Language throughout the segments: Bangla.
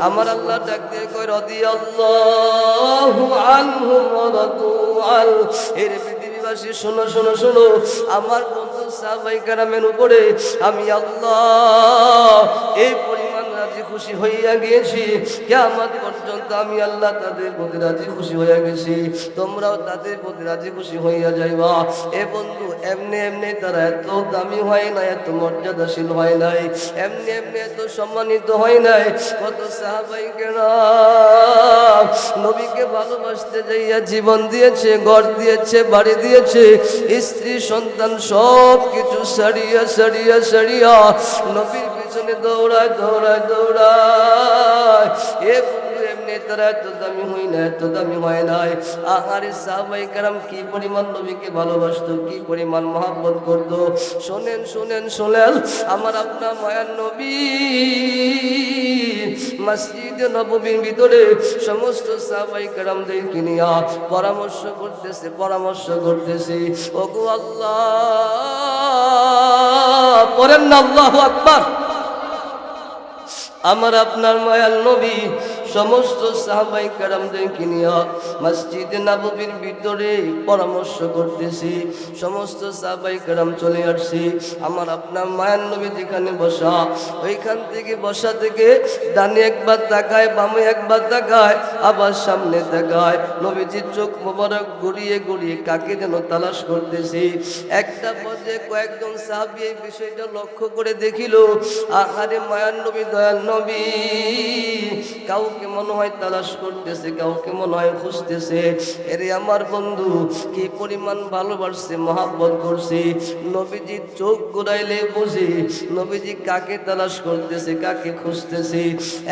আমার আল্লাহ ডাক দিয়ে কয় রাদিয়াল্লাহু আনহু ওয়া রাদু আন। এর পৃথিবীবাসী শোনো শোনো শোনো, আমার বন্ধু সাহাবায়ে কেরামের উপরে আমি আল্লাহ এই পরিমাণ রাজি খুশি হইয়া গিয়েছি, কিয়ামত পর্যন্ত আমি আল্লাহ তাদের প্রতি রাজি খুশি হইয়া গেছি, তোমরাও তাদের প্রতি রাজি খুশি হইয়া যাইবা। এ বন্ধু, এমনি এমনি তারা এত দামি হয় না, এত মর্যাদাশীল হয় নাই, এমনি এমনি এত সম্মানিত হয় নাই। কত সাহাবায়ে কেরাম নবীকে ভালোবাসতে যাইয়া জীবন দিয়েছে, ঘর দিয়েছে, বাড়ি দিয়েছে, স্ত্রী সন্তান সব কিছু ছাড়িয়া ছাড়িয়া ছাড়িয়া নবীর পিছনে দৌড়ায় দৌড়ায় দৌড়ায়। এ বন্ধু, এমনি তারা এত দামি হই না, এত দামি হয় নাই। আহারে সাহাবায়ে কেরাম কি পরিমাণ নবীকে ভালোবাসতো, কি পরিমাণ মহব্বত করতো। শোনেন শোনেন শোনেন, আমার আপনার মায়ার নবী মসজিদে নববীর ভিতরে সমস্ত সাহাবায়ে কেরামদেরকে নিয়ে পরামর্শ করতেছে। ওগো আল্লাহ, পড়েন না আল্লাহু আকবার। আমার আপনার মায়ার নবী সমস্ত সাহাবায়ে কেরামদেরকে নিয়ে মসজিদে নববীর ভিতরে পরামর্শ করতেছি। সমস্ত সাহাবায়ে কেরাম চলে আসছে। আমার আপনার মায়ার নবী যেখানে বসা, ওইখান থেকে বসা থেকে ডানে একবার তাকায়, বামে একবার তাকায়, আবার সামনে তাকায়। নবীজির চোখ মোবারক ঘুরিয়ে ঘুরিয়ে কাকে যেন তালাশ করতেছে। একটা পর্যায়ে কয়েকজন সাহাবী এই বিষয়টা লক্ষ্য করে দেখিল, আহারে মায়ার নবী, দয়াল নবী কাউকে মনে হয় তালাশ করতেছে, কাউকে মনে হয় খুঁজতেছে। এরে আমার বন্ধু কি পরিমাণ ভালোবাসছে, মহব্বত করছে। নবীজি চোখ ঘুরাইলে বুঝি নবীজি কাকে তালাশ করতেছে, কাকে খুঁজতেছে।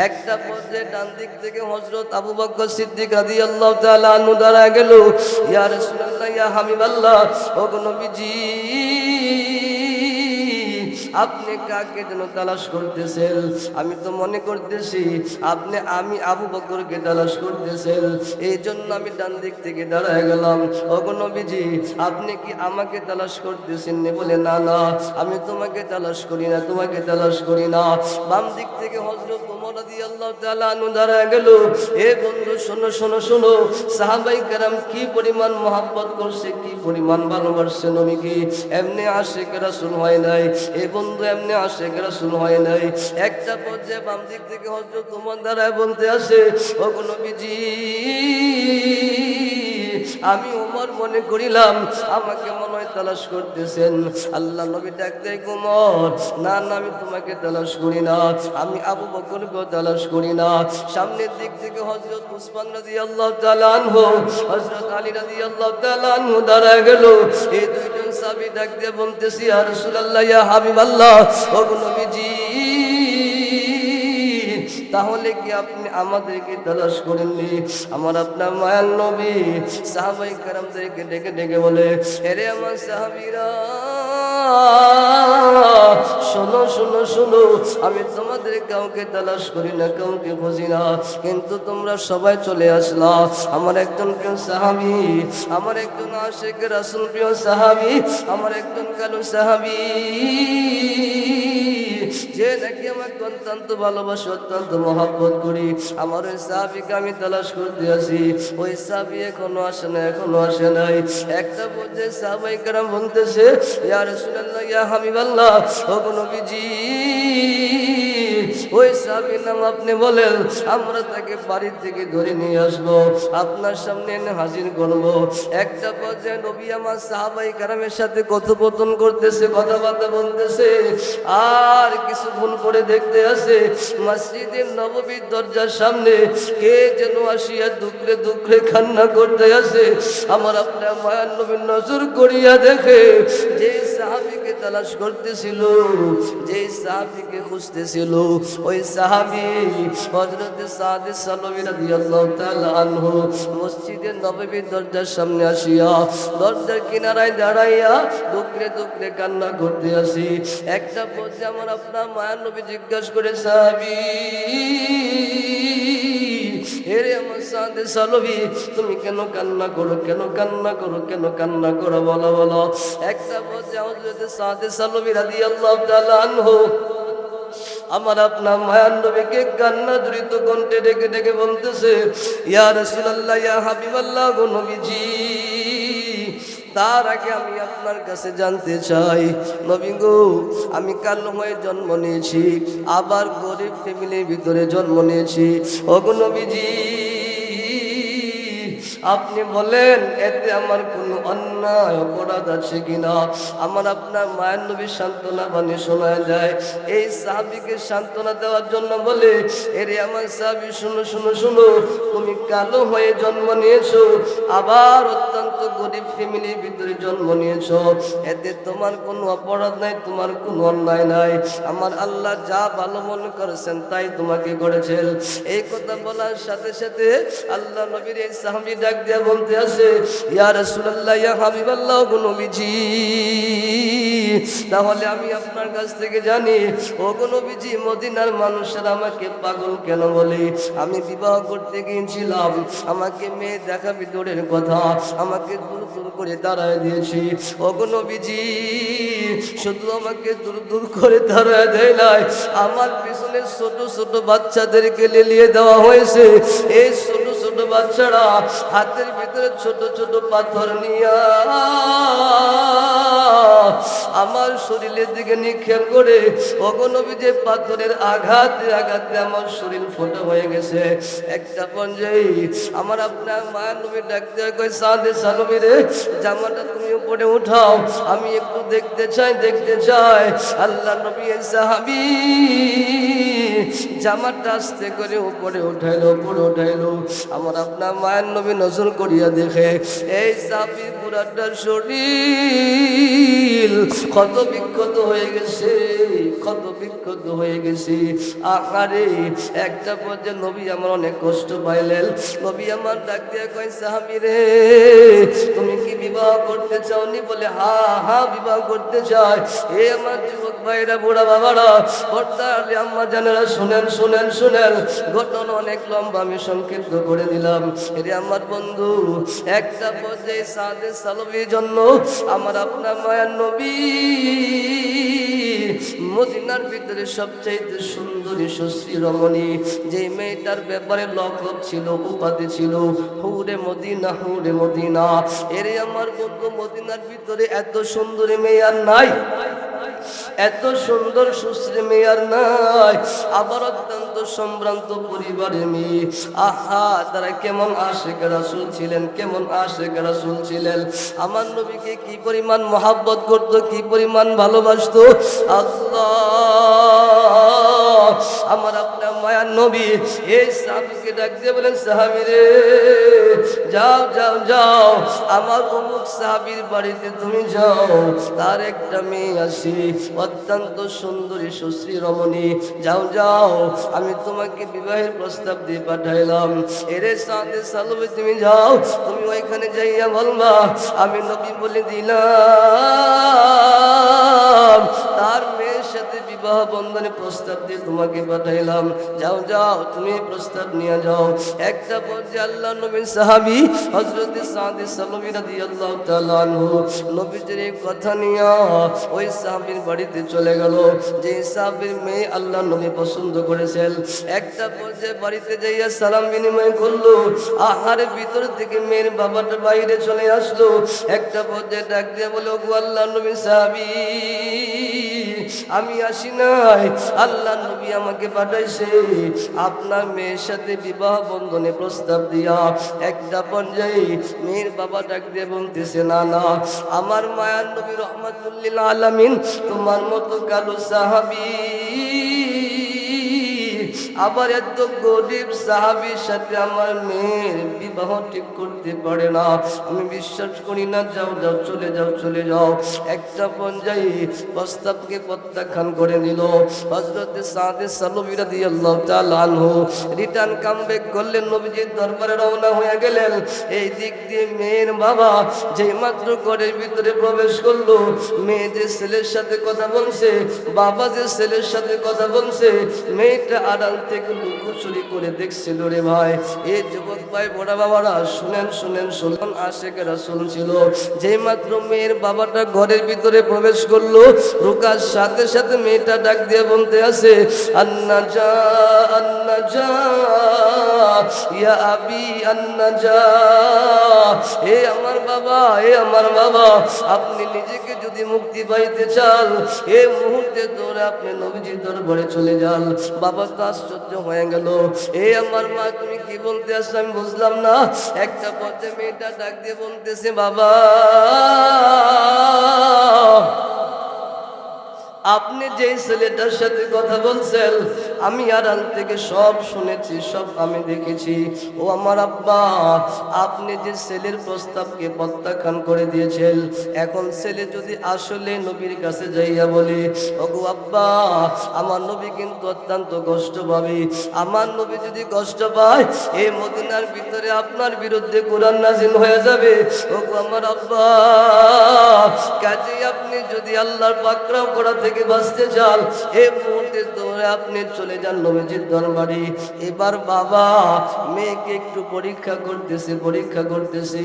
একটা পর্যায়ে ডান দিক থেকে হযরত আবু বকর সিদ্দিক রাদিয়াল্লাহু তাআলা আনহু দাঁড়ায় গেল। ইয়া রাসূলুল্লাহ, ইয়া হাবিবাল্লাহ, ওগো নবীজি আপনি কাকে যেন তালাশ করতেছেন? আমি তো মনে করতেছি আমি আবু বকরকে তালাশ করতেছেন, এই জন্য আমি ডান দিক থেকে দাঁড়ায় গেলাম। ওগো নবীজি আপনি কি আমাকে তালাশ করতেছেন? বলে না না, আমি তোমাকে তালাশ করি না, তোমাকে তালাশ করি না। বাম দিক থেকে হযরত ওমর রাদিয়াল্লাহু তাআলা আনহু দাঁড়ায় গেল। এ বন্ধু শোনো শোনো শোনো, সাহাবায়ে কেরাম কি পরিমাণ মহব্বত করছে, কি পরিমাণ ভালোবাসছে নবীকে। এমনি আশিক রাসূল হয় নাই এ বন্ধু, এমনি আশিক রাসূল হয় নাই। একটা পর্যায়ে বাম দিক থেকে হযরত ওমর দাঁড়ায় বলতে আসে, ওগো নবীজি আমি ওমর মনে করিলাম আমাকে মনে হয় তালাশ করতেছেন। আল্লাহ নবী ডাক দেয়, ওমর না না, আমি তোমাকে তালাশ করি না, আমি আবু বকরকে তালাশ করি না। সামনের দিক থেকে হযরত উসমান রাদিয়াল্লাহু তাআলা আনহু, হযরত আলী রাদিয়াল্লাহু তাআলা আনহু দাঁড়ায় গেল। এই দুইজন সাহাবী ডাক দিয়ে বলতেছি, ইয়া রাসূলুল্লাহ, ইয়া হাবিবাল্লাহ, ওগো নবীজি তাহলে কি আপনি আমাদেরকে তালাশ করেননি? আমার আপনার মায়ার নবী সাহাবায়ে কেরামদেরকে ডেকে ডেকে বলে, এরে আমার সাহাবীরা শোনো শোনো শোনো, আমি তোমাদের কাউকে তালাশ করি না, কাউকে খুঁজি না, কিন্তু তোমরা সবাই চলে আসলা। আমার একজন প্রিয় সাহাবী, আমার একজন আশিক রাসূল প্রিয় সাহাবী, আমার একজন কালো সাহাবী যে নাকি আমাকে অত্যন্ত ভালোবাসে, অত্যন্ত মহব্বত করি, আমার ওই সাহাবীকে আমি তালাশ করতে আসি। ওই সাহাবী এখনো আসে না, এখনো আসে নাই। একটা পর্যায়ে সাহাবায়ে কেরাম বলতেছে, ইয়া রাসূলুল্লাহ, ইয়া হাবিবাল্লাহ, ওগো নবীজি ওই সাহাবীর নাম আপনি বলেন, আমরা তাকে বাড়ি থেকে ধরে নিয়ে আসবো, আপনার সামনে এনে হাজির করবো। একটা পর্যায়ে নবী আমার সাহাবায়ে কেরামের সাথে কথোপকথন করতেছে, কথাবার্তা বলতেছে। আর কিছুক্ষণ পরে দেখতে আসে মসজিদের নববীর দরজার সামনে কে যেন আসিয়া দুকরে দুকরে কান্না করতে আসে। আমার আপনার মায়ার নবীর নজর করিয়া দেখে যে সাহাবীকে তালাশ করতেছিল, যে সাহাবীকে খুঁজতেছিল, ওই সাহাবী হযরত সাদ সালবী রাদিয়াল্লাহু তাআলা আনহু মসজিদের নববীর দরজার সামনে আসিয়া দরজার কিনারায় দাঁড়াইয়া দুকরে দুকরে কান্না করতে আসি। একটা পর্যায়ে আমার আপনার মায়ার নবী জিজ্ঞাসা করে, সাহাবী এরে আমার সাদে সালবী তুমি কেন কান্না করো, কেন কান্না করো, কেন কান্না করো, বলো বলো। একটা পর্যায়ে হযরত সাদে সালবী রাদিয়াল্লাহু তাআলা আনহু আমার আপনার মায়ার নবীকে কান্না জড়িত কণ্ঠে ডেকে ডেকে বলতেছে, ইয়া রাসূলুল্লাহ, ইয়া হাবিবাল্লাহ, গো নবীজি, তার আগে আমি আপনার কাছে জানতে চাই, নবী গো, আমি কালো হয়ে জন্ম নিয়েছি, আবার গরিব ফ্যামিলির ভিতরে জন্ম নিয়েছি। ওগো নবীজি, আপনি বলেন এতে আমার কোনো অন্যায় অপরাধ আছে কিনা? আমার আপনার মায়ের নবীর সান্ত্বনা বাণী শোনা যায়। এই সাহাবীকে সান্ত্বনা দেওয়ার জন্য বলে, এরে আমার সাহাবী, শুনো শুনো শুনো, তুমি কালো হয়ে জন্ম নিয়েছো, আবার অত্যন্ত গরিব ফ্যামিলির ভিতরে জন্ম নিয়েছো, এতে তোমার কোনো অপরাধ নাই, তোমার কোনো অন্যায় নাই। আমার আল্লাহ যা ভালো মনে করেছেন তাই তোমাকে করেছেন। এই কথা বলার সাথে সাথে আল্লাহ নবীর এই সাহাবী ডাক দিয়া বলতে আছে, ইয়া রাসূলুল্লাহ, ইয়া হাবিবাল্লাহ, গো নবীজি, তাহলে আমি আপনার কাছ থেকে জানি, ও গো নবীজি, মদিনার মানুষেরা আমাকে পাগল কেন বলে? আমি বিবাহ করতে গিয়েছিলাম, আমাকে মেয়ে দেখাবি দূরের কথা, আমাকে দূর দূর করে দাঁড়ায় দিয়েছি। ও গো নবীজি, শুধু আমাকে দূর দূর করে দাঁড়ায় দেয় নাই, আমার পিছনে ছোট ছোট বাচ্চাদেরকে লেলিয়ে দেওয়া হয়েছে। এই ছোট ছোট বাচ্চারা হাতের ভিতরে ছোট ছোট পাথর নিয়া আমার শরীরের দিকে নিক্ষেপ করে, ওগো নবী, যে পাথরের আঘাতে আঘাতে আমার শরীর ফোটা হয়ে গেছে। একটা পর্যায়ে আমার আপনার মায়ের নবী ডাকতে কই, সাদে সালমি রে, জামাটা তুমি উপরে উঠাও, আমি একটু দেখতে চাই, দেখতে চাই। আল্লাহ নবী এই সাহাবী জামাটা আস্তে করে উপরে উঠাইলো, উপরে উঠাইলো। আমার আপনার মায়ের নবী নজর করিয়া দেখে, এই সাহাবী পুরাটা শরীর ক্ষত বিক্ষত হয়ে গেছে, ক্ষত বিক্ষত হয়ে গেছে। আহারে, একটা পর্যায়ে নবী আমার অনেক কষ্ট পাইলেন। নবী আমার ডাক দিয়ে কয়, সাহাবী রে, তুমি কি বিবাহ করতে চাও? নি বলে, হা হা, বিবাহ করতে চাই। এ আমার যুবক ভাইরা, বুড়া বাবারা, পর্দার আম্মা জানেরা, শুনেন শুনেন শুনেন, ঘটনা অনেক লম্বা, আমি সংক্ষিপ্ত করে দিলাম। এরে আমার বন্ধু, একটা পর্যায়ে সাদে সালবির জন্য আমার আপনার মায়ার নবী মদিনার ভিতরে সবচাইতে সুন্দরী সুশ্রী রমণী, যে মেয়েটার ব্যাপারে লকব ছিল, উপাধি ছিল হুরে মদিনা, হুরে মদিনা। এরে আমার বন্ধু, মদিনার ভিতরে এত সুন্দরী মেয়ে আর নাই, এত সুন্দর সুশ্রী মেয়ে আর নাই। আবার অত্যন্ত সম্ভ্রান্ত পরিবারের মেয়ে। আহা, তারা কেমন আশিক রাসূল ছিলেন, কেমন আশিক রাসূল ছিলেন। আমার নবীকে কি পরিমাণ মহাব্বত করত, কি পরিমাণ ভালোবাসতো। আল্লাহ, আমার আপনার মায়ার নবী এই সাহাবীকে ডাক দিয়ে বলেন, সাহাবী রে, যাও যাও যাও, আমার অমুক সাহাবীর বাড়িতে তুমি যাও, তার একটা মেয়ে আছে, অত্যন্ত সুন্দরী সুশ্রী রমণী, যাও যাও, আমি তোমাকে বিবাহের প্রস্তাব দিয়ে পাঠাইলাম। এরে সাদে সালবে, তুমি যাও, তুমি ওইখানে যাইয়া বলবা আমি নবী বলে দিলাম, তার মেয়ের সাথে বিবাহ বন্ধনে প্রস্তাব দিয়ে তোমাকে পাঠাইলাম। যাও যাও, তুমি প্রস্তাব নিয়ে যাও। একটা পর্যায়ে আল্লাহ নবীর সাহাবী হযরত সাদে সালবী রাদিয়াল্লাহু তাআলা আনহু নবীজির এই কথা নিয়ে ওই সাহাবীর বাড়িতে চলে গেল, যে সাহাবীর মেয়ে আল্লাহ নবী পছন্দ করেছেন। একটা পর্যায়ে বাড়িতে যাইয়া সালাম বিনিময় করলো। আহারে, ভিতর থেকে মেয়ের বাবাটা বাইরে চলে আসলো। একটা পর্যায়ে ডাক দিয়ে বলে, ওগো আল্লাহ নবী সাহাবী, আমি আসি নাই, আল্লাহ নবী আমাকে পাঠাইছে আপনার মেয়ের সাথে বিবাহ বন্ধনে প্রস্তাব দিয়া। একটা পর্যায়ে মেয়ের বাবা ডাক দিয়ে বলতেছে, না না, আমার মায়ার নবী রহমাতুল লিল আলামিন তোমার মতো কালো সাহাবী আবার এত গরিব সাহাবীর সাথে আমার মেয়ের বিবাহ ঠিক করতে পারে না, আমি বিশ্বাস করি না, যাও যাও, চলে যাও, চলে যাও। একটা পর্যায়ে প্রস্তাবকে প্রত্যাখ্যান করে দিল। হযরত সাদে সালবী রাদিয়াল্লাহু তাআলা আনহু রিটার্ন কামব্যাক করলেন, নবীজির দরবারে রওনা হয়ে গেলেন। এই দিক দিয়ে মেয়ের বাবা যেই মাত্র ঘরের ভিতরে প্রবেশ করলো, মেয়ে যে ছেলের সাথে কথা বলছে, বাবা যে ছেলের সাথে কথা বলছে, মেয়েটা আড়াল থেকে লুকোচুরি করে দেখছিল রে ভাই। এই যুবক ভাই বড় বাবারা শুনেন শুনেন শুনুন, আশেকের রাসূল ছিল। যেই মাত্র মেয়ের বাবাটা ঘরের ভিতরে প্রবেশ করলো, রুকার সাথে সাথে মেয়েটা ডাক দিয়ে বলতে আছে, আন্নাজা আন্নাজা ইয়া আবি আন্নাজা, এ আমার বাবা, এ আমার বাবা, আপনি নিজেকে যদি মুক্তি পাইতে চান এই মুহূর্তে দৌড়ে আপনি নবীজির দরবারে চলে যান। বাবা তো আশ্চর্য হয়ে গেল, এ আমার মা তুমি কি বলতে আসছো আমি বুঝলাম না। একটা পথে মেয়েটা ডাক দিয়ে বলতেছে, বাবা আপনি যেই ছেলেটার সাথে কথা বলছেন আমি আড়াল থেকে সব শুনেছি, সব আমি দেখেছি। ও আমার আব্বা, আপনি যে ছেলের প্রস্তাবকে প্রত্যাখ্যান করে দিয়েছেন, এখন ছেলে যদি আসলে নবীর কাছে যাইয়া বলে, ওগো আব্বা আমার নবী কিন্তু অত্যন্ত কষ্ট পাবে, আমার নবী যদি কষ্ট পায় এই মদিনার ভিতরে আপনার বিরুদ্ধে কোরআন নাযিল হয়ে যাবে। ওগো আমার আব্বা, কাজে আপনি যদি আল্লাহর পাকড়াও করা থেকে বাঁচতে চান এই মুহূর্তে দৌড়ে আপনি চলে যান নবীজির দরবারে। এবার বাবা মেয়েকে একটু পরীক্ষা করতেছে, পরীক্ষা করতেছে।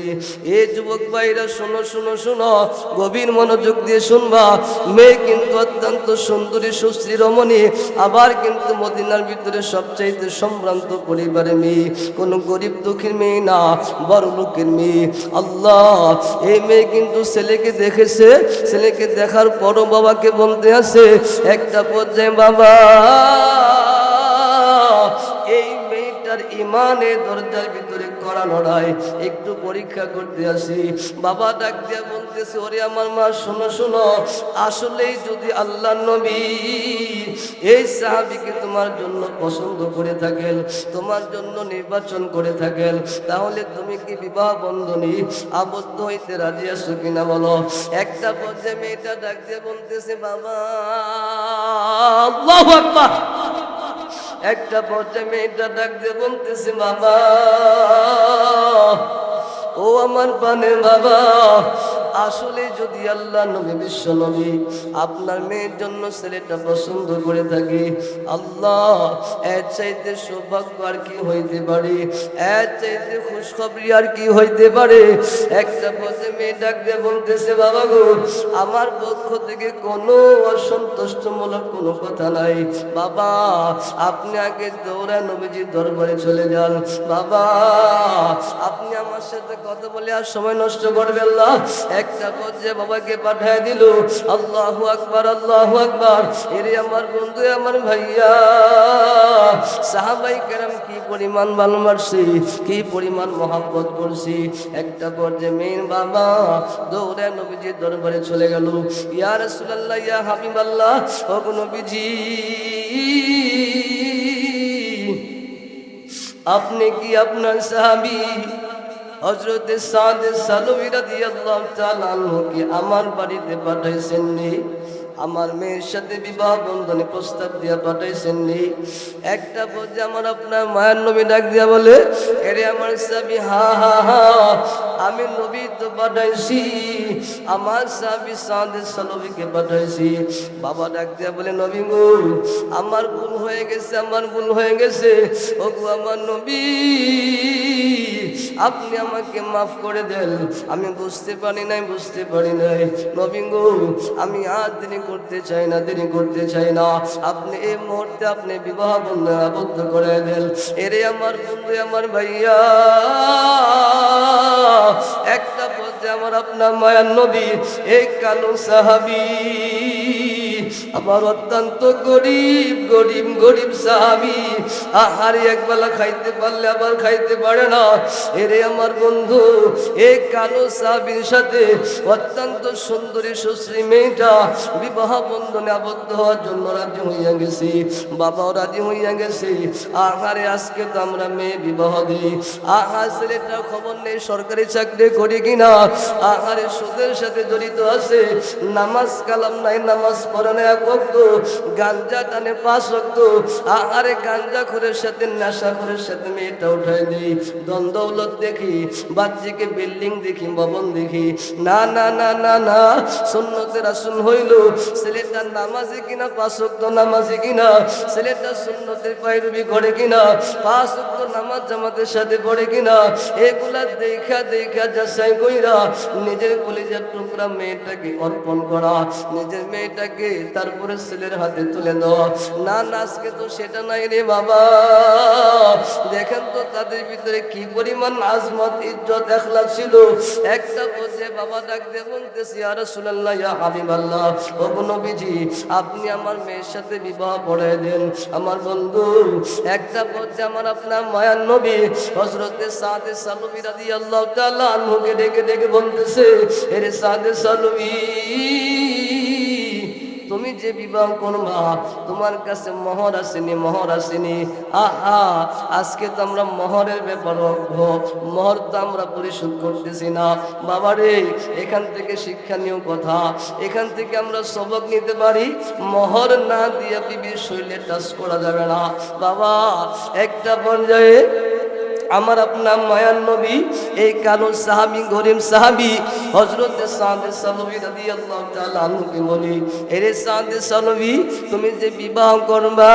এ যুবক ভাইরা শোনো শোনো শোনো, গভীর মনোযোগ দিয়ে শুনবা। মেয়ে কিন্তু অত্যন্ত সুন্দরী সুশ্রী রমণী, আবার কিন্তু মদিনার ভিতরে সবচাইতে সম্ভ্রান্ত পরিবারে মেয়ে, কোনো গরিব দুঃখীর মেয়ে না, বড় লোকের মেয়ে। আল্লাহ, এই মেয়ে কিন্তু ছেলেকে দেখেছে, ছেলেকে দেখার পরও বাবাকে বলতে আছে একটা পর্যায়ে, বাবা এই মেয়েটার ইমানের দরজার ভিতরে কড়া লড়াই, একটু পরীক্ষা করতে আসি। বাবা ডাক দিয়া বলতেছে, ওরে আমার মা শোনো শোনো, আসলেই যদি আল্লাহ নবী এই সাহাবীকে তোমার জন্য পছন্দ করে থাকেন, তোমার জন্য নির্বাচন করে থাকেন, তাহলে তুমি কি বিবাহ বন্ধনে আবদ্ধ হইতে রাজি আছো কিনা বলো। একটা পর্যায়ে মেয়েটা ডাক দিয়ে বলতেছে, বাবা আল্লাহু আকবার। একটা পর্যায়ে মেয়েটা ডাক দিয়ে বলতেছে, বাবা ও আমার প্রাণের বাবা, আসলে যদি আল্লাহ নবী বিশ্ব নবী আপনার মেয়ের জন্য ছেলেটা পছন্দ করে থাকে, আল্লাহ এর চাইতে সৌভাগ্য আর কি হইতে পারে, এর চাইতে খুশখবরি আর কি হইতে পারে। একটা পথে মেয়ে ডাক দিয়ে বলতেছে, বাবা গো আমার পক্ষ থেকে কোনো অসন্তুষ্টমূলক কোনো কথা নাই, বাবা আপনি আগে দৌড়া নবীজির দরবারে চলে যান, বাবা আপনি আমার সাথে কথা বলে আর সময় নষ্ট করবেন না। একটা পর্যায়ে বাবাকে পাঠিয়ে দিল। আল্লাহু আকবার, আল্লাহু আকবার। এরে আমার বন্ধু, আমার ভাইয়া, সাহাবাই কেরাম কি পরিমাণ ভালোবাসি, কি পরিমাণ মহব্বত করছি। একটা পর্যায়ে মেয়ের বাবা দৌড়ে নবীজির দরবারে চলে গেল। ইয়া রাসূলুল্লাহ, ইয়া হাবিবাল্লাহ, ও নবীজি আপনি কি আপনার সাহাবী হযরত সাদ সালবী রাদিয়াল্লাহু তাআলা আনহুকে আমার বাড়িতে পাঠাইছেন নি, আমার মেয়ের সাথে বিবাহ বন্ধনে প্রস্তাব দিয়া পাঠাইছেন নি। একটা পর্যায়ে আমার আপনার মায়ের নবী ডাক দিয়া বলে, এরে আমার সাহাবী, হা হা হা আমি নবী তো পাঠাইছি, আমার সাহাবী সাদ সালবীকে পাঠাইছি। বাবা ডাক দিয়া বলে, নবী গো আমার ভুল হয়ে গেছে, আমার ভুল হয়ে গেছে, ওগো আমার নবী আপনি আমাকে মাফ করে দেন, আমি বুঝতে পারি নাই, বুঝতে পারি নাই। নবী গো আমি আর দেরি করতে চাই না, দেরি করতে চাই না, আপনি এই মুহূর্তে আপনি বিবাহ বন্ধনে আবদ্ধ করে দেন। এরে আমার বন্ধু, আমার ভাইয়া, একটা পর্যায়ে আমার আপনার মায়ার নবী এই কালো সাহাবী, আমার অত্যন্ত গরিব গরিব গরিব সাহাবী, আহারে একবেলা খাইতে পারলে আবার খাইতে পারে না। এরে আমার বন্ধু, এই কালো সাহাবীর সাথে অত্যন্ত সুন্দরী সুশ্রী মেয়েটা বিবাহ বন্ধনে আবদ্ধ হওয়ার জন্য রাজি হইয়া গেছি, বাবাও রাজি হইয়া গেছে। আহারে আজকে তো আমরা মেয়ে বিবাহ দিই, আহা ছেলেটার খবর নেই সরকারি চাকরি করি কিনা, আহারে সুদের সাথে জড়িত আছে, নামাজ কালাম নাই, নামাজ পড়ে টানে 1 ওয়াক্ত, গাঞ্জা টানে 5 ওয়াক্ত। আরে গাঞ্জা খোরের সাথে নেশা খোরের সাথে মেয়েটা উঠাই দেই, দ্বন্দ্বলত দেখি, বাহ্যিকে বিল্ডিং দেখি, ভবন দেখি। না না না না না, সুন্নতে রাসূল হইল ছেলেটা নামাজি কিনা, 5 ওয়াক্ত নামাজি কিনা, ছেলেটা সুন্নতের পায়রবি করে কিনা, 5 ওয়াক্ত নামাজ জামাতের সাথে পড়ে কিনা, এগুলা দেখা দেখা যাচাই কইরা নিজের কলিজার টুকরা মেয়েটাকে অর্পণ করা, নিজের মেয়েটাকে তারপরে ছেলের হাতে তুলে দেওয়া। না না, আজকে তো সেটা নাই রে বাবা। দেখেন তো তাদের ভিতরে কি পরিমাণ আজমত, ইজ্জত, এখলাস ছিল। একটা বলছে বাবা ডাক দিয়ে বলতেছি, ইয়া রাসূলুল্লাহ, ইয়া হাবিবাল্লাহ, ও নবীজি আপনি আমার মেয়ের সাথে বিবাহ পড়ায় দেন। আমার বন্ধু একটা বলছে আমার আপনার মায়ার নবী হযরতে সাদ সালবী রাদিয়াল্লাহু তাআলা আনহুকে ডেকে ডেকে বলতেছে, এরে সাদ সালবী, তুমি যে বিবাহ করবা তোমার কাছে মোহর আসেনি, মোহর আসেনি। আহা, আজকে তো আমরা মোহরের ব্যাপার অজ্ঞ, মোহর তো আমরা পরিশোধ করতেছি না। বাবারে, এখান থেকে শিক্ষণীয় কথা, এখান থেকে আমরা সবক নিতে পারি, মোহর না দিয়ে বিবির শরীরে টাচ করা যাবে না। বাবা, একটা পর্যায়ে আমার আপনার মায়ার নবী এই কালো সাহাবী, গরিব সাহাবী হযরত সাদ সালবী রাদিয়াল্লাহু তাআলা আনহুকে বলি, এরে সাদ সালবী, তুমি যে বিবাহ করবা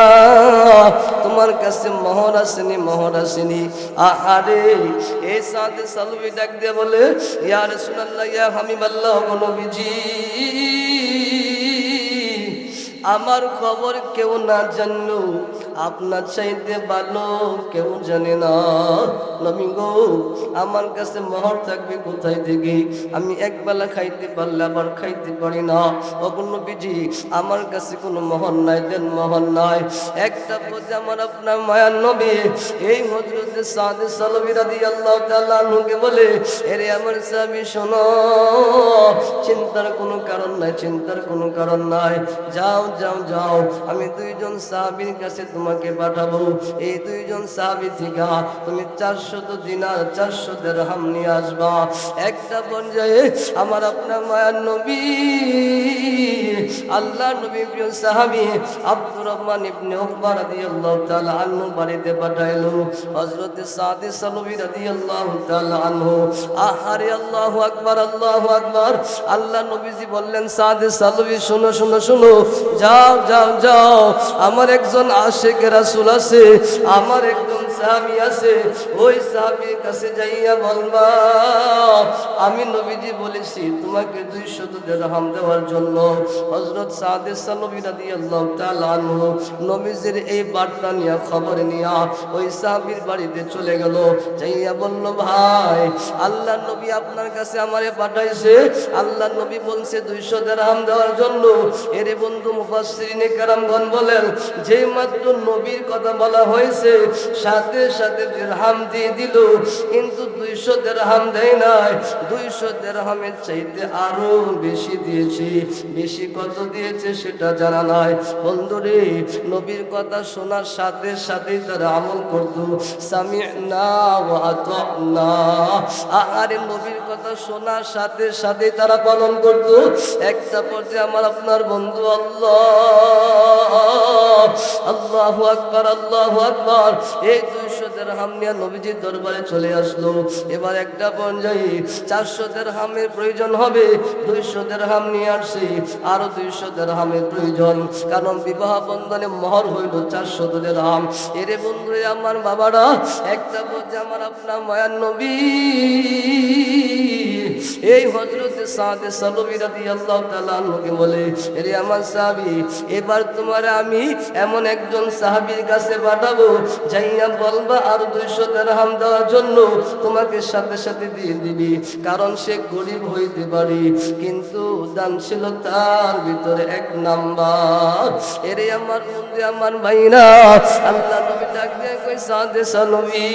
তোমার কাছে মোহর আসেনি, মোহর আসেনি। আরে এই সাদ সালবী ডাক দিয়ে বলে, ইয়া রাসূলুল্লাহ, ইয়া হাবিবাল্লাহ, নবীজি আমার খবর কেউ না জানলো, আপনার চাইতে ভালো কেউ জানে না। নবী গো, আমার কাছে মোহর থাকবে কোথায় থেকে? আমি একবেলা খাইতে পারলে আবার খাইতে পারি না। ওগো নবীজি, আমার কাছে কোনো মোহর নাই, দেন মোহর নাই। একটা বোঝে আমার আপনার মায়ার নবী এই হযরত সাদ সালবী রাদিয়াল্লাহু তাআলা আনহুকে বলে, এরে আমার সাহাবী শোনো, চিন্তার কোনো কারণ নাই, চিন্তার কোনো কারণ নাই। যাও যাও যাও, আমি 2 জন সাহাবীর কাছে তোমাকে পাঠাবো। এই 2 জন সাহাবী থেকে তুমি 400 দিনার 400 দিরহাম নিয়ে আসবা। একটা পর্যায়ে আমার আপনার মায়ার নবী আল্লাহ নবী প্রিয় সাহাবী আব্দুর রহমান ইবনে উকবা রাদিয়াল্লাহু তাআলা আনহু বাড়িতে পাঠাইলো হযরত সাদ সালবী রাদিয়াল্লাহু তাআলা আনহু। আহারে আল্লাহু আকবার, আল্লাহু আকবার। আল্লাহ নবীজি বললেন, সাদ সালবী শোনো শোনো শোনো, যাও যাও যাও, আমার একজন আশিক রাসূল আছে, আমার একজন সাহাবী আছে, ওই সাহাবীর কাছে যাইয়া বলবা আমি নবীজি বলেছি তোমাকে 200 দিরহাম দেওয়ার জন্য। হযরত সাদ সালবী রাদিয়াল্লাহু তাআলা আনহু নবীজির এই বার্তা নিয়ে, খবর নিয়ে ওই সাহাবীর বাড়িতে চলে গেল। যাইয়া বলল, ভাই আল্লাহ নবী আপনার কাছে আমারে পাঠাইছে, আল্লাহ নবী বলছে 200 দিরহাম দেওয়ার জন্য। এরে বন্ধু, মুফাসসিরিনে কেরামগণ বলেন, যেই মাত্র নবীর কথা বলা হয়েছে সাথে সাথে দিরহাম দিয়ে দিল, কিন্তু 200 দিরহাম দেয় নাই, 200 দিরহামের চাইতে আরো বেশি দিয়েছে। বেশি কত দিয়েছে সেটা জানা নাই। বন্ধুরে, নবীর কথা শোনার সাথে সাথে তারা আমল করত, সামি'না ওয়া আতা'না। আরে নবীর কথা শোনার সাথে সাথে তারা পালন করত। একটা পর্যায়ে আমার আপনার বন্ধু আল্লাহু আকবার, আল্লাহু আকবার, এই 200 দিরহাম নিয়ে নবীজির দরবারে চলে আসলো। এবার একটা পর্যায়ে 400 দিরহামের প্রয়োজন হবে, 200 দিরহাম নিয়ে আসছে, আরো 200 দিরহামের প্রয়োজন, কারণ বিবাহ বন্ধনে মোহর হইল 400 দিরহাম। এরে বন্ধু আমার বাবারা, একটা পর্যায়ে আমার আপনার মায়ার নবী এই হযরত সাদ সালবী রাদিয়াল্লাহু তাআলা আনহুকে বলে, এরে আমার সাহাবী, এবার তোমার আমি এমন একজন সাহাবীর কাছে পাঠাবো, যাইয়া বলবা আর 200 দিরহাম দেওয়ার জন্য, তোমাকে সাথে সাথে দিয়ে দিবি, কারণ সে গরিব হইতে পারে কিন্তু দানশীলতার ভিতরে 1 নাম্বার। এরে আমার বন্ধু, আমার ভাইরা, আল্লাহ নবী ডাক দিয়ে কই, সাদ সালবী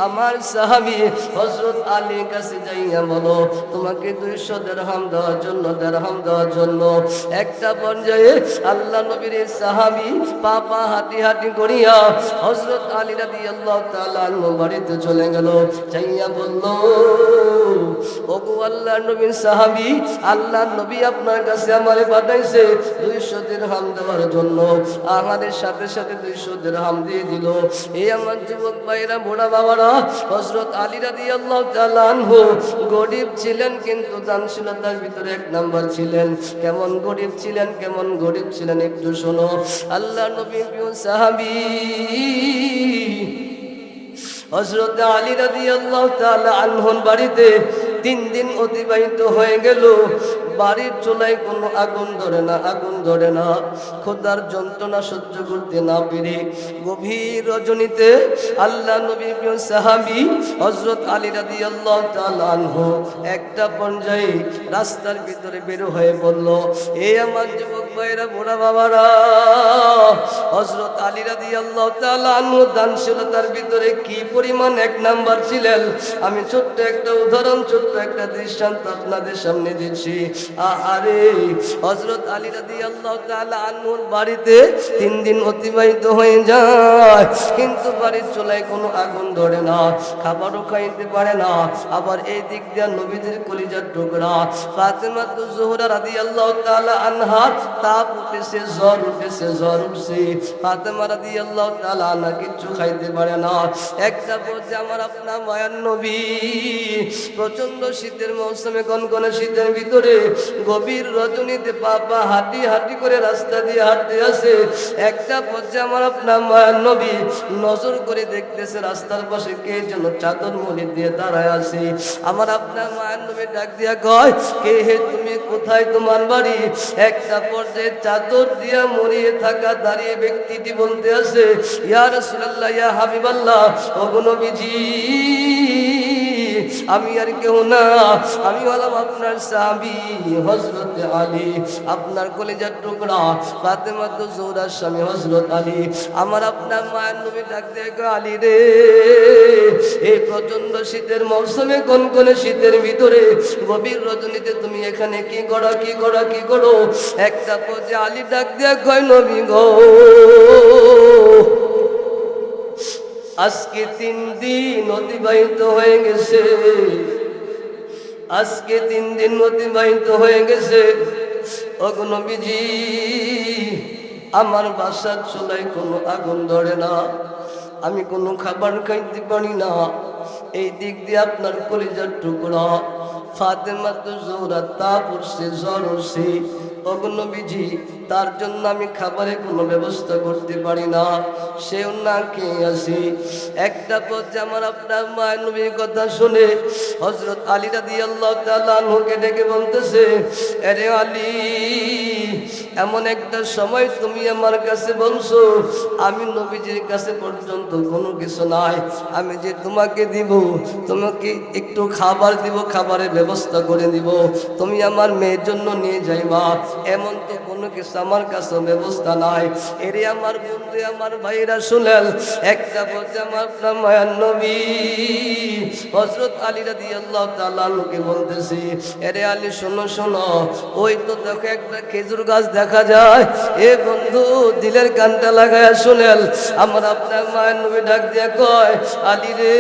আমার সাহাবী হযরত আলীর কাছে যাইয়া বলো তোমাকে 200 দিরহাম দেওয়ার জন্য, দিরহাম দেওয়ার জন্য। একটা পর্যায়ে আল্লাহ নবীর সাহাবী পাপা হাঁটি হাঁটি করিয়া হযরত আলী রাদিয়াল্লাহু তাআলা আনহু বাড়িতে চলে গেল। যাইয়া বলল, ওগো আল্লাহর নবীর সাহাবী, আল্লাহর নবী আপনার কাছে আমারে পাঠাইছে 200 দিরহাম দেওয়ার জন্য। আমাদের সাথে সাথে 200 দিরহাম দিয়ে দিল। এই আমার যুবক ভাইরা, বুড়া বাবারা, হযরত আলী রাদিয়াল্লাহু তাআলা আনহু গরিব ছিলেন, কিন্তু দানশীলতার ভিতরে এক নাম্বার ছিলেন। কেমন গরিব ছিলেন, কেমন গরিব ছিলেন একটু শোনো। আল্লাহর নবীর প্রিয় সাহাবী হযরত আলী রাদিয়াল্লাহু তাআলা আনহুর বাড়িতে 3 দিন অতিবাহিত হয়ে গেল। বাড়ির চুলায় কোনো আগুন ধরে না, আগুন ধরে না। খোদার যন্ত্রণা সহ্য করতে না পেরে গভীর রজনীতে আল্লাহ নবীর প্রিয় সাহাবী হযরত আলী রাদিয়াল্লাহু তাআলা আনহু একটা পর্যায়ে রাস্তার ভিতরে বের হয়ে বলল, এই আমার যুবক ভাইরা, বুড়া বাবারা, হযরত আলী রাদিয়াল্লাহু তাআলা আনহু দানশীলতার ভিতরে কি পরিমাণ এক নাম্বার ছিলেন, আমি ছোট্ট একটা উদাহরণ, ছোট্ট একটা দৃষ্টান্ত আপনাদের সামনে দিচ্ছি। আরে হযরত আলী রাদিয়াল্লাহু তাআলা আনহুর বাড়িতে 3 দিন অতিবাহিত হয়ে যায়, কিন্তু বাড়ির চুলায় কোনো আগুন ধরে না, খাবারও খাইতে পারে না। আবার এই দিক দিয়ে নবীদের কলিজার টুকরা ফাতেমা জোহরা রাদিয়াল্লাহু তাআলা আনহা তাপ উঠেছে, জ্বর উঠেছে, জ্বর উঠছে। ফাতেমা রাদিয়াল্লাহু তাআলা আনহা কিচ্ছু খাইতে পারে না। একটা পর্যায়ে আমার আপনার মায়ার নবী প্রচন্ড শীতের মৌসুমে, কনকনে শীতের ভিতরে গভীর রজনীতে পাপা হাঁটি হাঁটি করে রাস্তা দিয়ে হাঁটতে আসে। একটা পর্যায়ে আমার আপনার মায়ার নবী নজর করে দেখতেছে রাস্তার পাশে কে যেন চাদর মুড়ি দিয়ে দাঁড়ায় আছে। আমার আপনার মায়ার নবী ডাক দিয়া কয়, কে হে তুমি, কোথায় তোমার বাড়ি? একটা পর্যায়ে চাদর দিয়া মরিয়ে থাকা দাঁড়িয়ে ব্যক্তিটি বলতে আছে, ইয়া রাসূলুল্লাহ, ইয়া হাবিবাল্লাহ, ওগো নবীজি, আমি আর কেউ না, আমি হলাম আপনার সাহাবী হযরত আলী, আপনার কলিজার টুকরা ফাতেমা জোহরার স্বামী হযরত আলী। আমার আপনার মায়ের নবী ডাক দিয়ে কয়, আলী রে, এই প্রচন্ড শীতের মৌসুমে, কনকনে শীতের ভিতরে গভীর রজনীতে তুমি এখানে কি করো, কি করো, কি করো? একটা পর্যায়ে আলী ডাক দিয়ে কয়, নবী গো, আজকে 3 দিন অতিবাহিত হয়ে গেছে, আজকে 3 দিন অতিবাহিত হয়ে গেছে। ওগো নবীজি, আমার বাসার চুলায় কোনো আগুন ধরে না, আমি কোনো খাবার খাইতে পারি না। এই দিক দিয়ে আপনার কলিজার টুকরা ফাতেমা জোহরা তাপ উঠছে, জ্বর উঠছে। ওগো নবীজি, তার জন্য আমি খাবারের কোনো ব্যবস্থা করতে পারি না, সেও না খেয়ে আসি। একটা পর্যায়ে আমার আপনার মায়ের নবীর কথা শুনে হযরত আলী রাদিয়াল্লাহু তাআলা আনহুকে ডেকে বলতেছে, আরে আলী, এমন একটা সময় তুমি আমার কাছে বলছো, আমি নবীজির কাছে পর্যন্ত কোনো কিছু নাই, আমি যে তোমাকে দিব, তোমাকে একটু খাবার দিব, খাবারের ব্যবস্থা করে দিব, তুমি আমার মেয়ের জন্য নিয়ে যাইবা, এমন তো কোনো কিছু আমার কাছে ব্যবস্থা নাই। এরে আমার বন্ধু, আমার ভাইরা শুনেন, একটা পর্যায়ে আমার আপনার মায়ার নবী হযরত আলী রাদিয়াল্লাহু তাআলা আনহুকে বলতেছি, এরে আলী, শোনো শোনো, ওই তো দেখো একটা খেজুর গাছ দেখা যায়। এ বন্ধু, দিলের কানটা লাগায়া শুনেন, আমার আপনার মায়ের নবী ডাক দিয়া কয়, আলী রে,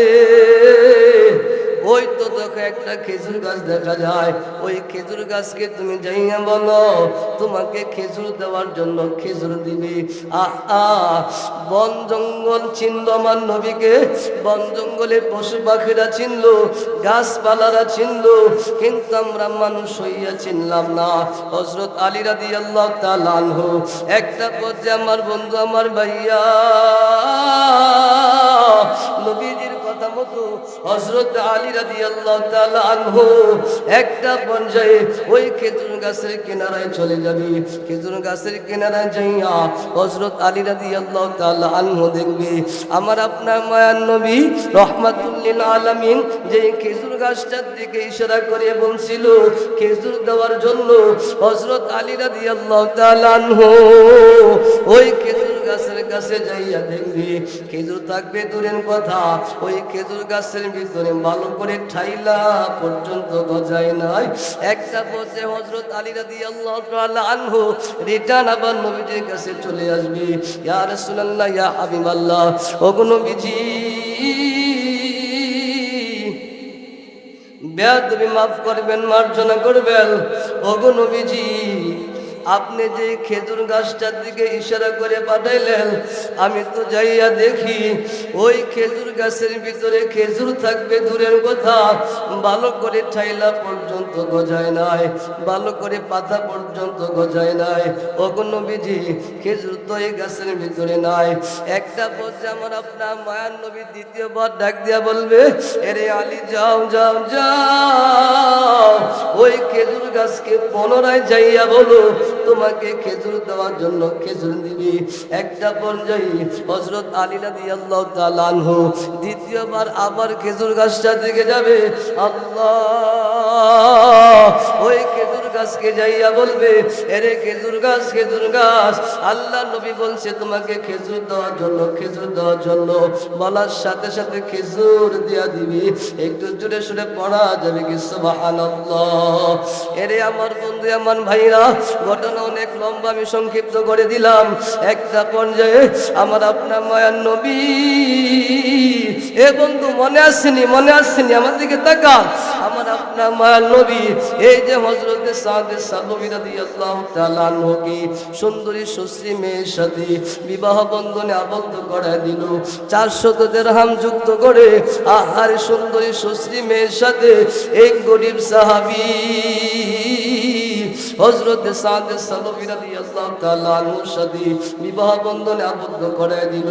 ওই তো দেখো একটা খেজুর গাছ দেখা যায়, ওই খেজুর গাছকে তুমি যাইয়া বলো তোমাকে খেজুর দেওয়ার জন্য খেজুর দিবি। বন জঙ্গল চিনল আমার নবীকে, বন জঙ্গলে পশু পাখিরা চিনল, গাছপালারা চিনল, কিন্তু আমরা মানুষ হইয়া চিনলাম না। হযরত আলী রাদিয়াল্লাহু তাআলা আনহু একটা পর্যায়ে আমার বন্ধু, আমার ভাইয়া, নবীজির কথা মতো হযরত আলী রাদিয়াল্লাহু তাআলা আনহু একটা পর্যায়ে ওই খেজুর গাছের কিনারায় চলে যাবে। খেজুর গাছের কিনারায় যাইয়া হযরত আলী রাদিয়াল্লাহু তাআলা আনহু দেখবে আমার আপনার মায়ার নবী রাহমাতুল লিল আলামিন যে খেজুর গাছটার দিকে ইশারা করে বলছিল খেজুর দেওয়ার জন্য, হযরত আলী রাদিয়াল্লাহু তাআলা আনহু ওই খেজুর গাছের কাছে যাইয়া দেখবি খেজুর থাকবে দূরের কথা, ওই খেজুর গাছের ভিতরে ভালো করে ঠাইলা পর্যন্ত গজায় নাই। একটা পথে হযরত আলী রাদিয়াল্লাহু তাআলা আনহু রিটার্ন আবার নবীজির কাছে চলে আসবে, ইয়া রাসূলুল্লাহ ইয়া হাবিবাল্লাহ, ওগো নবীজি বেয়াদবি মাফ করবেন, মার্জনা করবেন। ওগো নবীজি আপনি যে খেজুর গাছটার দিকে ইশারা করে পাঠাইলেন, আমি তো যাইয়া দেখি ওই খেজুর গাছের ভিতরে খেজুর থাকবে দূরের কথা, ভালো করে ঠাইলা পর্যন্ত গজায় নাই, ভালো করে পাতা পর্যন্ত গজায় নাই। ওগো নবীজি খেজুর তো এই গাছের ভিতরে নাই। একটা পর্যায়ে আমার আপনার মায়ার নবী দ্বিতীয়বার ডাক দিয়া বলবে, এরে আলী যাও যাও যাও, ওই খেজুর গাছকে পুনরায় যাইয়া বলো তোমাকে খেজুর দেওয়ার জন্য খেজুর দিবি। একটা পর্যায়ে হযরত আলী রাদিয়াল্লাহু তাআলা আনহু দ্বিতীয়বার আবার খেজুর গাছটার দিকে যাবে, আল্লাহ ওই খেজুর গাছকে যাইয়া বলবে, এরে খেজুর গাছ খেজুর গাছ, আল্লাহ নবী বলছে তোমাকে খেজুর দেওয়ার জন্য খেজুর দেওয়ার জন্য। বলার সাথে সাথে খেজুর দিয়া দিবি। একটু জোরে সুরে পড়া যাবে কি সুবহানাল্লাহ। এরে আমার বন্ধু আমার ভাইরা, ঘটনা অনেক লম্বা, আমি সংক্ষিপ্ত করে দিলাম। একটা পর্যায়ে আমার আপনার মায়ার নবী, এ বন্ধু মনে আসেনি মনে আসেনি আমার দিকে তাকা, আমার আপনার মায়ার নবী এই যে হযরত সাদ সালবী রাদিয়াল্লাহু তাআলা আনহুকে সুন্দরী সুশ্রী মেয়ের সাথে বিবাহ বন্ধনে আবদ্ধ করে দিল, 400 দিরহাম যুক্ত করে। আহার সুন্দরী সুশ্রী মেয়ের সাথে এক গরিব সাহাবী হযরত সাদ সালবী রাদিয়াল্লাহু তাআলা আনহুর সাথে বিবাহ বন্ধনে আবদ্ধ করে দিল।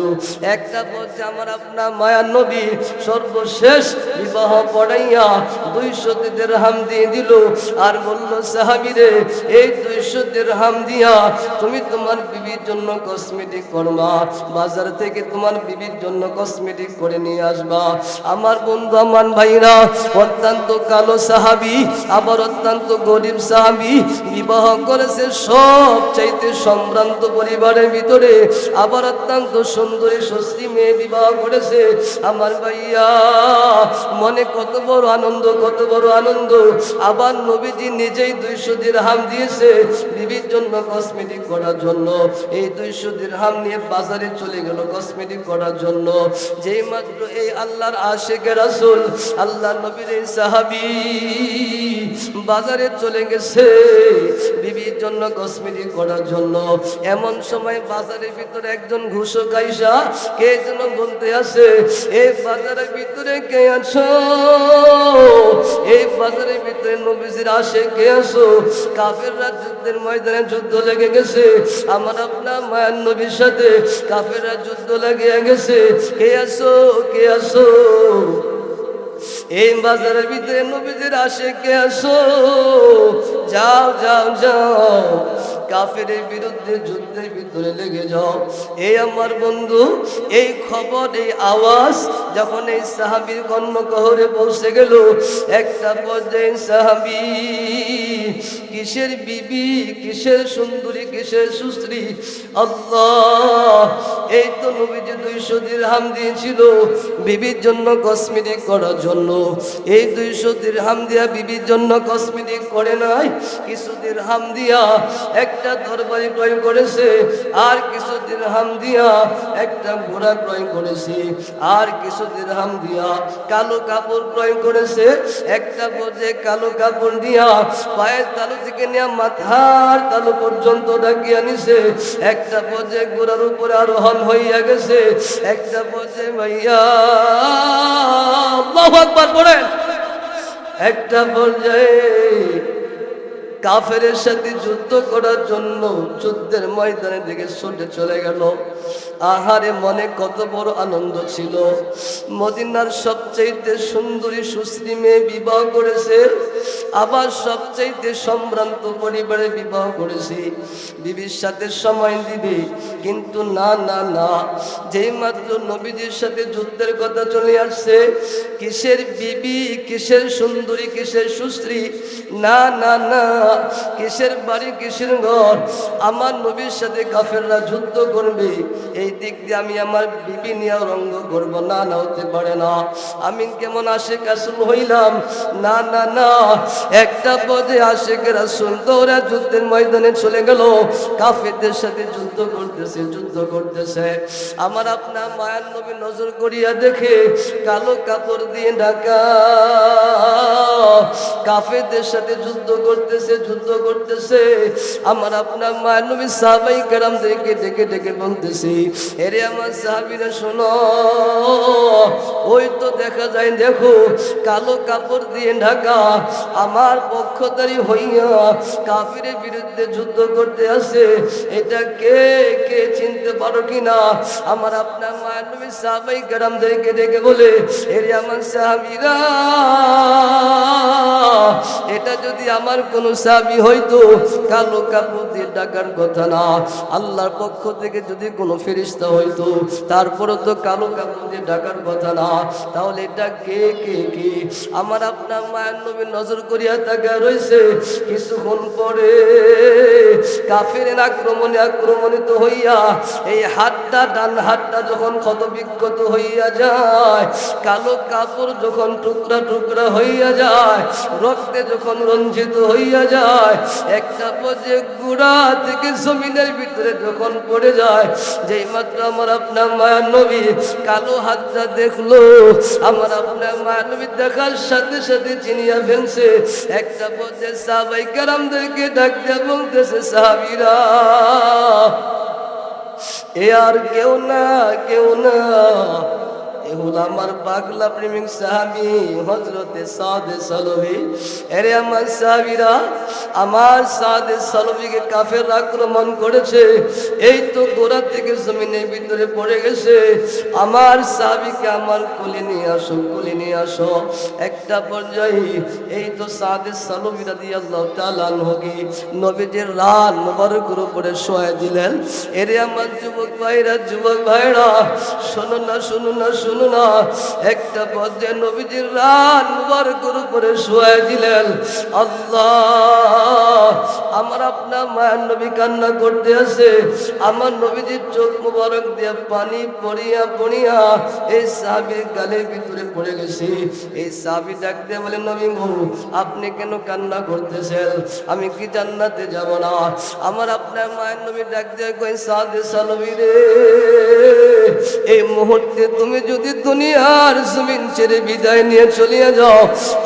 একটা পর্যায়ে আমার আপনার মায়ার নবী সর্বশেষ বিবাহ পড়াইয়া 200 দিরহাম দিয়ে দিল, আর বলল সাহাবীরে এই 200 দিরহাম দিয়া তুমি তোমার বিবির জন্য কসমেটিক করবা, বাজার থেকে তোমার বিবির জন্য কসমেটিক করে নিয়ে আসবা। আমার বন্ধু আমার ভাইরা, অত্যন্ত কালো সাহাবী আবার অত্যন্ত গরিব সাহাবী, বিবাহ করেছে সব চাইতে সম্ভ্রান্ত পরিবারের ভিতরে, আবার অত্যন্ত সুন্দরী সুশ্রী মেয়ে বিবাহ করেছে। আমার ভাইয়া মনে কত বড় আনন্দ, কত বড় আনন্দ। আবার নবীজি নিজেই 200 দিরহাম দিয়েছে বিবির জন্য কসমেটিক করার জন্য। এই 200 দিরহাম নিয়ে বাজারে চলে গেল কসমেটিক করার জন্য। যেই মাত্র এই আল্লাহর আশিকে রাসূল আল্লাহর নবীর এই সাহাবী বাজারে চলে গেছে বিবির জন্য কসমেটিক করার জন্য, এমন সময় বাজারের ভিতরে একজন ঘুষক আইসা কে যেন বলতে আসে, এই বাজারের ভিতরে কে আছো, এই বাজারের ভিতরে নবীজির আসে কে আছো। কাফেররা যুদ্ধের ময়দানে যুদ্ধ লেগে গেছে, আমার আপনার মায়ার নবীর সাথে কাফেররা যুদ্ধ লাগিয়ে গেছে, কে আছো কে আছো। এই বাজারের ভিতরে নবীজির আসে কে আছো, যাও যাও যাও কাফেরের বিরুদ্ধে যুদ্ধের ভিতরে লেগে যাও। এই আমার বন্ধু এই খবর এই আওয়াজ যখন এই সাহাবীর কর্ণকহরে পৌঁছে গেল, একটা পর্যায়ে সাহাবী কিসের বিবি কিসের সুন্দরী কিসের সুশ্রী, আল্লাহ এই তো নবীজি 200 দিরহাম দিয়েছিল বিবির জন্য কসমেটিক করার জন্য। এই 200 দিরহাম দিয়া বিবির জন্য কসমেটিক করে নাই, কিছু দিরহাম দিয়া একটা তরবারি ক্রয় করেছে, আর কিছু দিরহাম দিয়া একটা ঘোড়া ক্রয় করেছে, আর কিছু দিরহাম দিয়া কালো কাপড় ক্রয় করেছে। একটা পর্যায়ে কালো কাপড় দিয়া পায়ের তালু থেকে নিয়ে মাথার তালু পর্যন্ত ঢাকিয়া নিছে। একটা পর্যায়ে ঘোড়ার উপরে আরোহণ হইয়া গেছে। একটা পর্যায়ে ভাইয়া আল্লাহু আকবার পড়েন, একটা পর্যায়ে কাফেরের সাথে যুদ্ধ করার জন্য যুদ্ধের ময়দানের দিকে ছুটে চলে গেল। আহারে মনে কত বড় আনন্দ ছিল, মদিনার সবচেয়ে সুন্দরী সুশ্রী মেয়ে বিবাহ করেছে, আবার সবচাইতে সম্ভ্রান্ত পরিবারে বিবাহ করেছি, বিবির সাথে সময় দিবে, কিন্তু না না না, যেই মাত্র নবীজির সাথে যুদ্ধের কথা চলে আসছে, কিসের বিবি, কিসের সুন্দরী, কিসের সুশ্রী, না না না, কিসের বাড়ি, কিসের ঘর, আমার নবীর সাথে কাফেররা যুদ্ধ করবে, এই দিক দিয়ে আমি আমার বিবি নিয়ে রঙ্গ করব, না না, হতে পারে না। আমি কেমন আশিক রাসূল হইলাম, না না না। একটা পদে আশিক রাসূল দৌড়া যুদ্ধের ময়দানে চলে গেল, কাফেরদের সাথে যুদ্ধ করতেছে, যুদ্ধ করতেছে। আমার আপনার মায়ের নবী নজর করিয়া দেখে কালো কাপড় দিয়ে ঢাকা, কাফেরদের সাথে যুদ্ধ করতেছে, যুদ্ধ করতেছে। আমার আপনার মায়ের নবী সাহাবাই কেরামদেরকে ডেকে ডেকে বলতেছি, এরে আমার সাহাবীরা শোনো, ওই তো দেখা যায়, দেখো কালো কাপড় দিয়ে ঢাকা আমার পক্ষধারী হইয়া কাফিরের বিরুদ্ধে যুদ্ধ করতে আসে, এটা কে, কে চিনতে পারো কিনা? আমার আপনার মায়ের নবী সাহাবাই কেরামদেরকে ডেকে বলে, এরে আমার সাহাবীরা, এটা যদি আমার কোন সাহাবী হইতো, কালো কাপড় দিয়ে ঢাকার কথা না, আল্লাহর পক্ষ থেকে যদি কোনো ফেরেশতা হইতো, তারপরে তো কালো কাপড় দিয়ে ঢাকার কথা না, তাহলে এটা কে, কে কে? আমার আপনার মায়ের নবী নজর করিয়া তাকা রইছে। কিছুক্ষণ পরে কাফেরের আক্রমণে আক্রমণিত হইয়া এই হাতটা, ডান হাতটা যখন ক্ষত বিক্ষত হইয়া যায়, কালো কাপড় যখন টুকরা টুকরা হইয়া যায়, রক্তে যখন রঞ্জিত হইয়া যায়, একটা পর্যায়ে গুড়া থেকে জমিনের ভিতরে যখন পড়ে যায়, যেই মাত্র আমার আপনার মায়ার নবী কালো হাতটা দেখলো, আমার আপনার মায়ার নবী দেখার সাথে সাথে চিনিয়া ফেলছে। একটা পর্যায়ে সাহাবায়ে কেরামদেরকে ডাক দিয়ে বলতেছে, সাহাবীরা, এ আর কেউ না, কেউ না, এ হলো আমার পাগলা প্রেমিক সাহাবী হযরতে সাদ সালবী। এরে আমার সাহাবীরা, আমার সাদ সালবীকে কাফের আক্রমণ করেছে, এই তো গোড়া থেকে জমিনের ভিতরে পড়ে গেছে, আমার সাহাবীকে আমার কোলে নিয়ে আসো, কোলে নিয়ে আসো। একটা পর্যায়ে এই তো সাদ সালবী রাদিয়াল্লাহু তাআলা আনহুকে নবীজির রান মুবারকের উপরে শোয়া দিলেন। এরে আমার যুবক ভাইরা, যুবক ভাইরা, শোনো না, শোনো না, শোনো না। একটা পর্যায়ে নবীজির রান মুবারকের উপরে শোয়া দিলেন। আল্লাহ, আমার আপনার মায়ের নবী কান্না করতে আছে, আমার নবীজির চোখ মুবারক দিয়ে পানি পড়িয়া পড়িয়া এই সাহাবীর গালের ভিতরে পড়ে গেছে। এই সাহাবী ডাক দিয়ে বলে, নবী গো, আপনি কেন কান্না করতেছেন? আমি কি জান্নাতে যাব না? আমার আপনার মায়ের নবী ডাক দিয়ে কই, সাদ সালবী রে, এই মুহূর্তে তুমি যদি দুনিয়ার জমিন ছেড়ে বিদায় নিয়ে চলিয়া যাও,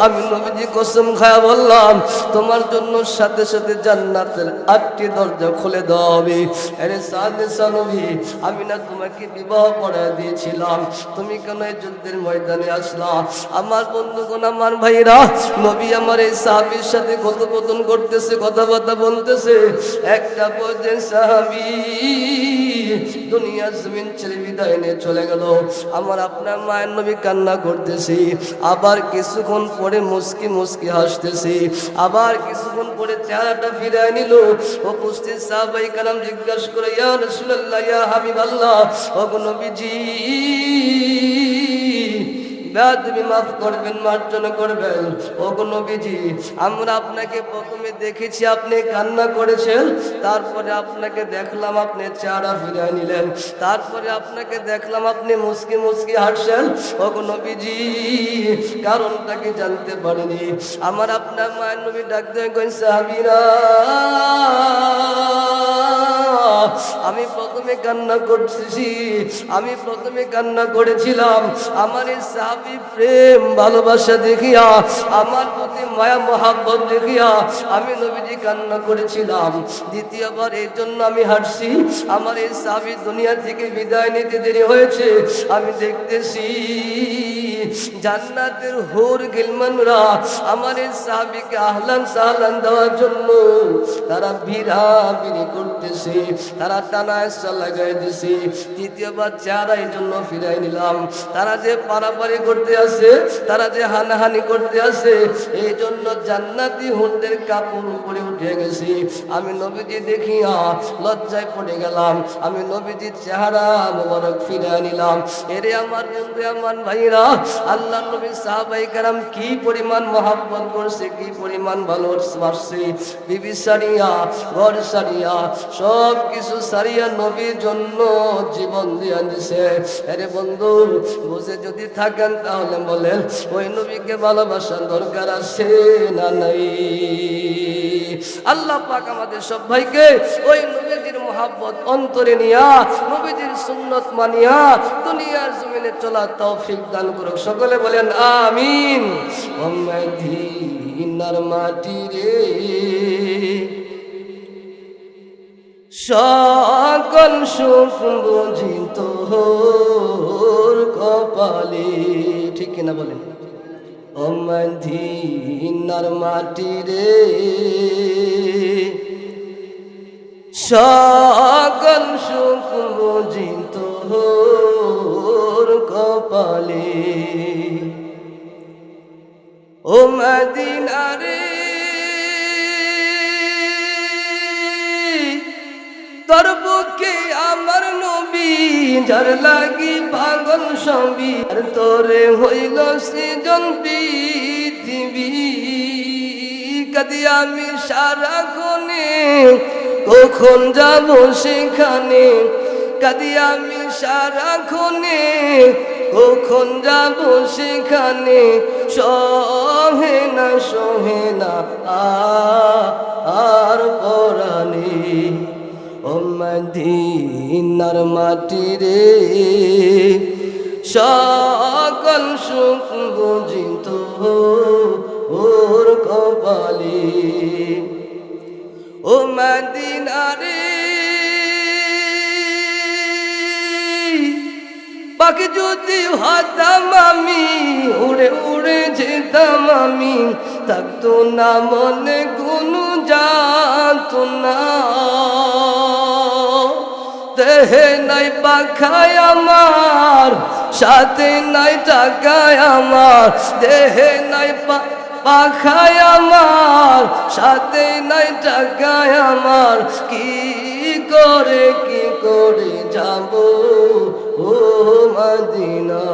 আমি নবীজি কসম খায়া বললাম, তোমার জন্য সাথে সাথে জান্নাতের 8টি দরজা খুলে দেওয়া হবে। আরে সাদ সালবী, আমি না তোমাকে বিবাহ পড়ায় দিয়েছিলাম, তুমি কেন এই যুদ্ধের ময়দানে আসলা? আমার বন্ধুগণ, আমার ভাইরা, নবী আমার এই সাহাবীর সাথে কথোপকথন করতেছে, কথাবার্তা বলতেছে। একটা পর্যায়ে সাহাবী দুনিয়ার জমিন ছেড়ে বিদায় নিয়ে চলে গেল। আমার আপনার মায়ের নবী কান্না করতেছি, আবার কিছুক্ষণ পরে মুস্কি মুস্কি হাসতেছি, আবার কিছুক্ষণ পরে চেহারাটা ফিরায় নিল। উপস্থিত সাহাবায়ে কেরাম জিজ্ঞাসা করে, ইয়া রাসূলুল্লাহ, ইয়া হাবিবাল্লাহ, ওগো নবীজি, বেয়াদবি মাফ করবেন, মার্জনা করবেন। ওগো নবীজি, আমরা আপনাকে প্রথমে দেখেছি আপনি কান্না করেছেন, তারপরে আপনাকে দেখলাম আপনি চেহারা ফিরিয়ে নিলেন, তারপরে আপনাকে দেখলাম আপনি মুস্কি মুস্কি হাসছেন। ওগো নবীজি, কারণটা কি জানতে পারিনি? আমার আপনার মায়ের নবী ডাক দিয়ে কইন, সাহাবীরা, আমি প্রথমে কান্না করতেছি, আমি প্রথমে কান্না করেছিলাম আমার এই সাহাবী প্রেম ভালোবাসা দেখিয়া, আমার প্রতি মায়া মহাব্বত দেখিয়া আমি নবীজি কান্না করেছিলাম। দ্বিতীয়বার এই জন্য আমি হাসছি, আমার এই সাহাবী দুনিয়া থেকে বিদায় নিতে দেরি হয়েছে, আমি দেখতেছি জান্নাতের হুর গিলমানরা আমার এই সাহাবীকে আহলান সাহলান দেওয়ার জন্য তারা ভিড়াভিড়ি করতেছে। তারা টানা এসা লাগাই দিছি। তৃতীয়বার চেহারা এই জন্য ফিরাই নিলাম, তারা যে পারাপারি করতে আছে, তারা যে হানাহানি করতে আছে, এই জন্য জান্নাতি হুঁটের কাপড় উপরে উঠে গেছি। আমি নবীজি দেখিয়া লজ্জায় পড়ে গেলাম, আমি নবীজির চেহারা মোবারক ফিরাই নিলাম। এরে আমার বন্ধু, আমার ভাইরা, আল্লাহ নবী সাহাবায়ে কেরাম কি পরিমাণ মহব্বত করছে, কি পরিমাণ ভালোবাসছে। বিবি সারিয়া, ঘর সারিয়া, সব কিছু সারিয়া নবীর জন্য জীবন দিয়া দিছে। আরে বন্ধু, বুঝে যদি থাকেন তাহলে বলেন, ওই নবীকে ভালোবাসার দরকার আছে না নাই? আল্লাহ পাক আমাদের সব ভাইকে ওই নবীজির মহব্বত অন্তরে নিয়া, নবীজির সুন্নত মানিয়া দুনিয়ার জমিনে চলার তৌফিক দান করুক। সকলে বলেন আমিন। ও মদিনার মাটি রে, সকল সুখ বুঝি তোর কপালে। ঠিক কিনা বলেন? ও মদিনার মাটি রে, সকল সুখ বুঝি তোর কপালে। ও মদিনা রে, তোর বুকে আমার নবী, যার লাগি পাগল সবই, আর তোরে হইল সৃজন পৃথিবী। কাঁদি আমি সারাক্ষণে, কখন যাব সেখানে, কাঁদি আমি সারাক্ষণে, কখন যাব সেখানে। সহে না, সহে না আর পরাণে। ও মদিনার মাটি রে, সকল সুখ বুঝি তোর কপালে। ও মদিনা রে, পাখি যদি হতাম আমি, উড়ে উড়ে যেতাম আমি, থাকতো না মনে কোনো যাতো না। দেহে নাই পাখায় আমার, সাথে নাই টাকায় আমার, দেহে নাই পাখায় আমার, সাথে নাই টাকায় আমার। কি করে যাব ও মদিনা?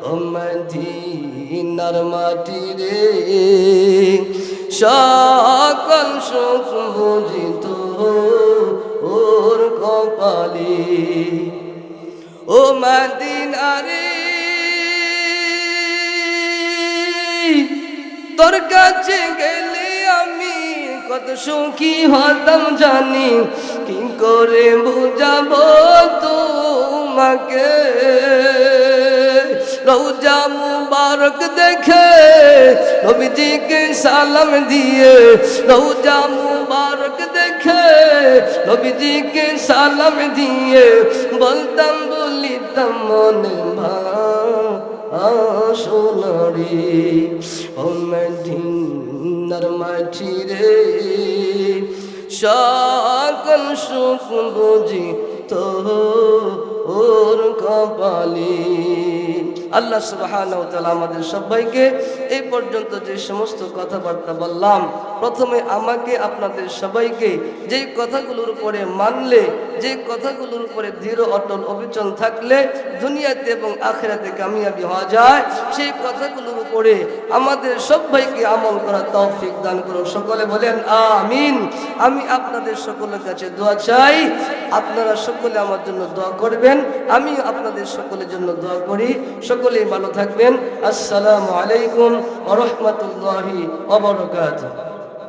ও মদিনার মাটি রে, সকল সুখ বুঝি তোর কপালে। ও মদিনা রে, তোর কাছে গেলে আমি কত সুখী হতাম জানি। কি করে বুঝাবো তোমাকে? রওজা মুবারক দেখে নবীজিকে সালাম দিয়ে, রওজা মুবারক দেখে নবীজিকে সালাম দিয়ে, বলতাম বলিতাম মনে ভাষণে। ও মদিনার মাটি রে, সকল সুখ বুঝি তোর কপালে। আল্লাহ সুবহানাহু ওয়া তাআলা আমাদের সবাইকে এই পর্যন্ত যে সমস্ত কথাবার্তা বললাম, প্রথমে আমাকে আপনাদের সবাইকে যেই কথাগুলোর উপরে মানলে, যে কথাগুলোর উপরে দৃঢ় অটল অবিচল থাকলে দুনিয়াতে এবং আখিরাতে কামিয়াবি হওয়া যায়, সেই কথাগুলোর উপরে আমাদের সবাইকে আমল করার তৌফিক দান করুন। সকলে বলেন আমিন। আমি আপনাদের সকলের কাছে দোয়া চাই, আপনারা সকলে আমার জন্য দোয়া করবেন, আমি আপনাদের সকলের জন্য দোয়া করি। সকলেই ভালো থাকবেন। আসসালামু আলাইকুম ওয়া রাহমাতুল্লাহি ওয়া বারাকাতুহু।